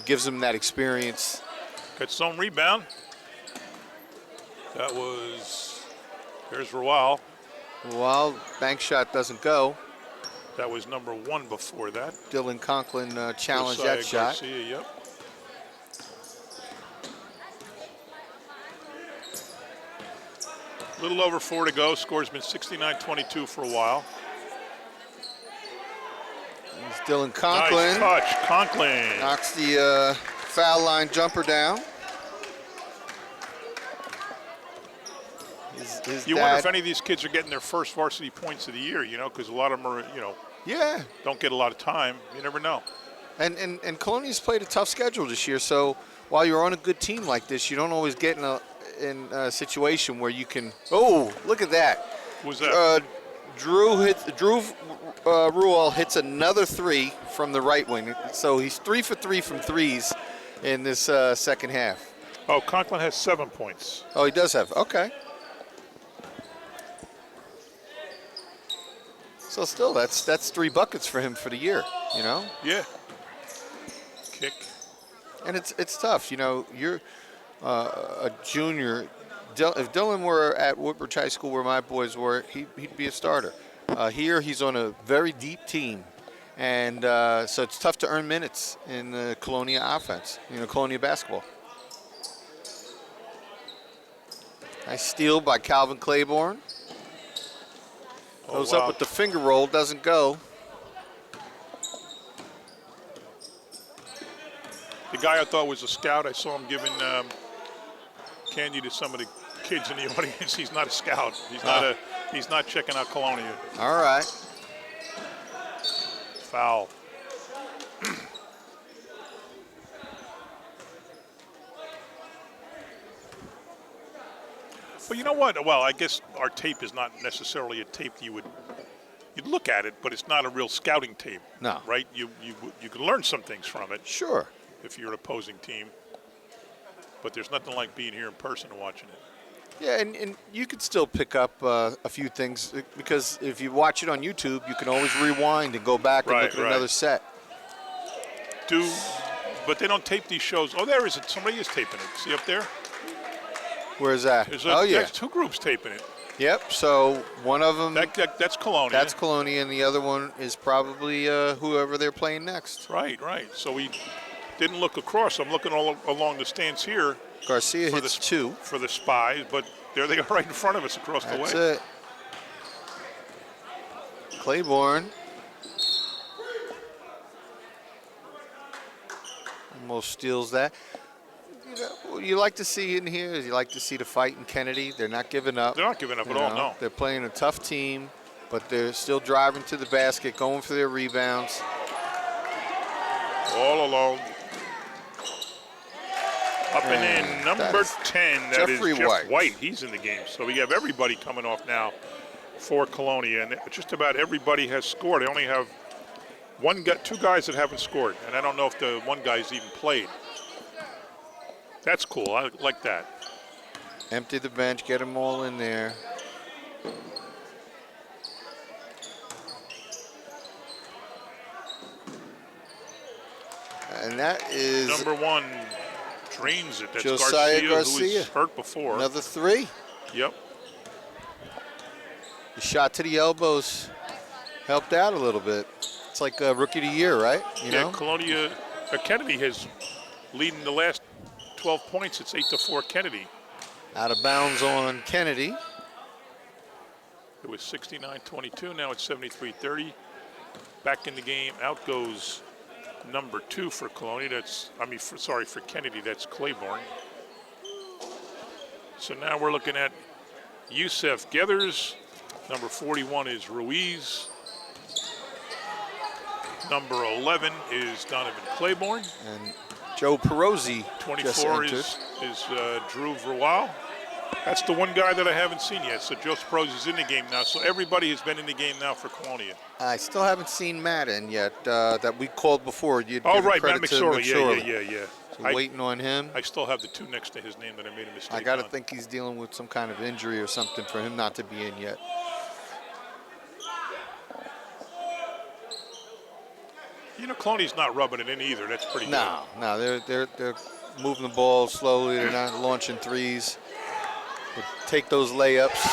Gives them that experience. Got some rebound. That was, there's Rawal. Well, bank shot doesn't go. That was number 1 before that. Dylan Conklin challenged Josiah that shot. Garcia, yep. A little over 4 to go. Score's been 69-22 for a while. It's Dylan Conklin. Nice touch, Conklin. Knocks the foul line jumper down. His You dad, wonder if any of these kids are getting their first varsity points of the year, you know, because a lot of them are, you know, yeah. don't get a lot of time. You never know. And Colonia's played a tough schedule this year, so while you're on a good team like this, you don't always get in a situation where you can. Oh, look at that! Who's that? Drew Ruel hits another 3 from the right wing, so he's 3 for 3 from threes in this second half. Oh, Conklin has 7 points. Oh, he does have. Okay. So still, that's 3 buckets for him for the year. You know. Yeah. Kick. And it's tough, you know. You're a junior. If Dylan were at Woodbridge High School, where my boys were, he'd be a starter. Here, he's on a very deep team, and so it's tough to earn minutes in the Colonia offense. You know, Colonia basketball. Nice steal by Calvin Claiborne. Goes up with the finger roll, doesn't go. The guy I thought was a scout, I saw him giving candy to some of the kids in the audience. He's not a scout. He's not checking out Colonia. All right. Foul. Well, you know what? Well, I guess our tape is not necessarily a tape you'd look at it, but it's not a real scouting tape. No. Right? You can learn some things from it. Sure. If you're an opposing team. But there's nothing like being here in person and watching it. Yeah, and you could still pick up a few things because if you watch it on YouTube, you can always rewind and go back and look at another set. But they don't tape these shows. Oh, there is it. Somebody is taping it. See up there? Where's that? Oh, yeah. There's 2 groups taping it. Yep. So one of them. That's Colonia. That's Colonia, and the other one is probably whoever they're playing next. Right. So we didn't look across. I'm looking all along the stands here. Garcia hits 2 for the Spies, but there they are right in front of us across the way. That's it. Claiborne almost steals that. You know, what you like to see in here is you like to see the fight in Kennedy. They're not giving up. They're not giving up at all, no. They're playing a tough team, but they're still driving to the basket, going for their rebounds. All alone. Up and in, number 10, that is Jeff White. He's in the game. So we have everybody coming off now for Colonia, and just about everybody has scored. They only have 2 guys that haven't scored, and I don't know if the one guy's even played. That's cool. I like that. Empty the bench, get them all in there. And that is number 1. Drains it. That's Josiah Garcia, who was hurt before. Another 3. Yep. The shot to the elbows helped out a little bit. It's like a rookie of the year, right? You know? Colonia Kennedy has leading the last 12 points. It's 8-4 Kennedy. Out of bounds on Kennedy. It was 69-22. Now it's 73-30. Back in the game. Out goes number 2 for Colonia. For Kennedy. That's Claiborne. So now we're looking at Youssef Gethers. Number 41 is Ruiz. Number 11 is Donovan Claiborne. And Joe Perozzi 24 is Drew Verwal. That's the one guy that I haven't seen yet. So Joe Perozzi's in the game now. So everybody has been in the game now for Colonia. I still haven't seen Matt in yet that we called before. You'd oh, give right, credit Matt to McSorley. Yeah. So waiting on him. I still have the 2 next to his name that I made a mistake I got to on. think he's dealing with some kind of injury or something for him not to be in yet. Colonia's not rubbing it in either. That's pretty good. No, they're moving the ball slowly. They're not launching threes. They take those layups.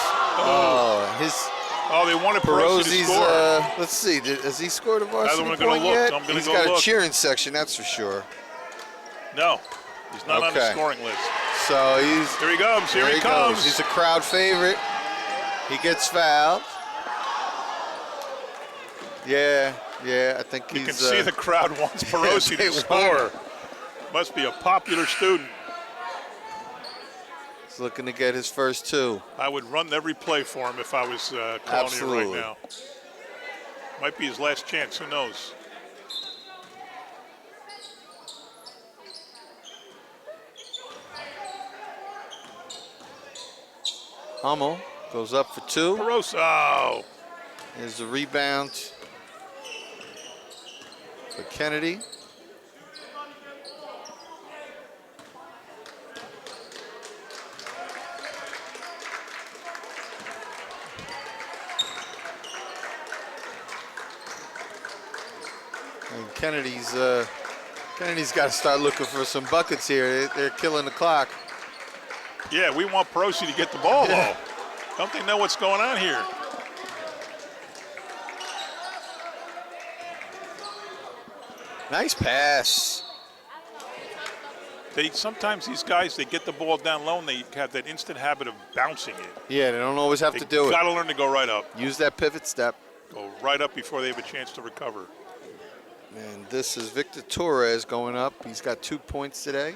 They wanted Perozzi to score. Let's see. Has he scored a varsity point yet? He's got a cheering section, that's for sure. No, he's not on the scoring list. So here he comes. Here he comes. He's a crowd favorite. He gets fouled. Yeah, I think you can see the crowd wants Perozzi to score. Must be a popular student. He's looking to get his first 2. I would run every play for him if I was Colonia right now. Might be his last chance. Who knows? Hummel goes up for 2. Perozzi. There's the rebound for Kennedy. And Kennedy's got to start looking for some buckets here. They're killing the clock. Yeah, we want Perozzi to get the ball, though. Don't they know what's going on here? Nice pass. Sometimes these guys, they get the ball down low and they have that instant habit of bouncing it. Yeah, they don't always have to do it. Got to learn to go right up. Use that pivot step. Go right up before they have a chance to recover. And this is Victor Torres going up. He's got 2 points today.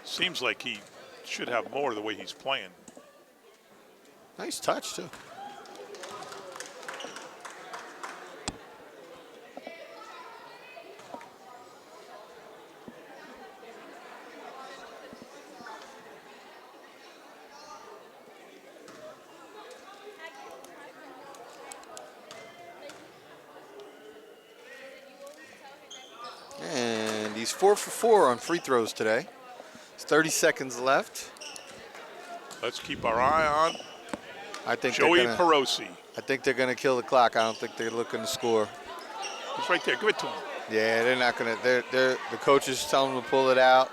Seems like he should have more the way he's playing. Nice touch, too. And he's 4 for 4 on free throws today. It's 30 seconds left. Let's keep our eye on Joey Perozzi. I think they're going to kill the clock. I don't think they're looking to score. He's right there. Give it to him. Yeah, they're not going to. The coach is telling them to pull it out.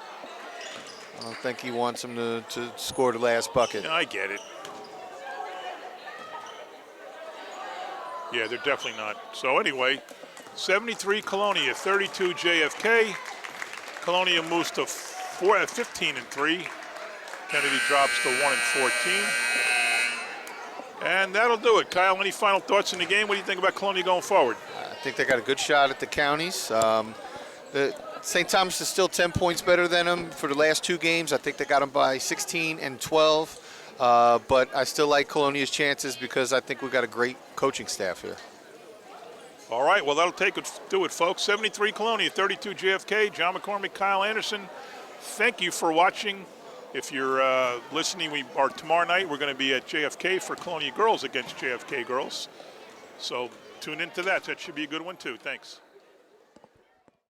I don't think he wants them to score the last bucket. Yeah, I get it. Yeah, they're definitely not. So anyway, 73 Colonia, 32 JFK. Colonia moves to 15-3. Kennedy drops to 1-14. And that'll do it. Kyle, any final thoughts in the game? What do you think about Colonia going forward? I think they got a good shot at the counties. St. Thomas is still 10 points better than them for the last 2 games. I think they got them by 16 and 12. But I still like Colonia's chances because I think we've got a great coaching staff here. All right, well, that'll do it, folks. 73 Colonia, 32 JFK. John McCormick, Kyle Anderson. Thank you for watching. If you're listening, tomorrow night we're going to be at JFK for Colonia girls against JFK girls. So tune into that. That should be a good one, too. Thanks.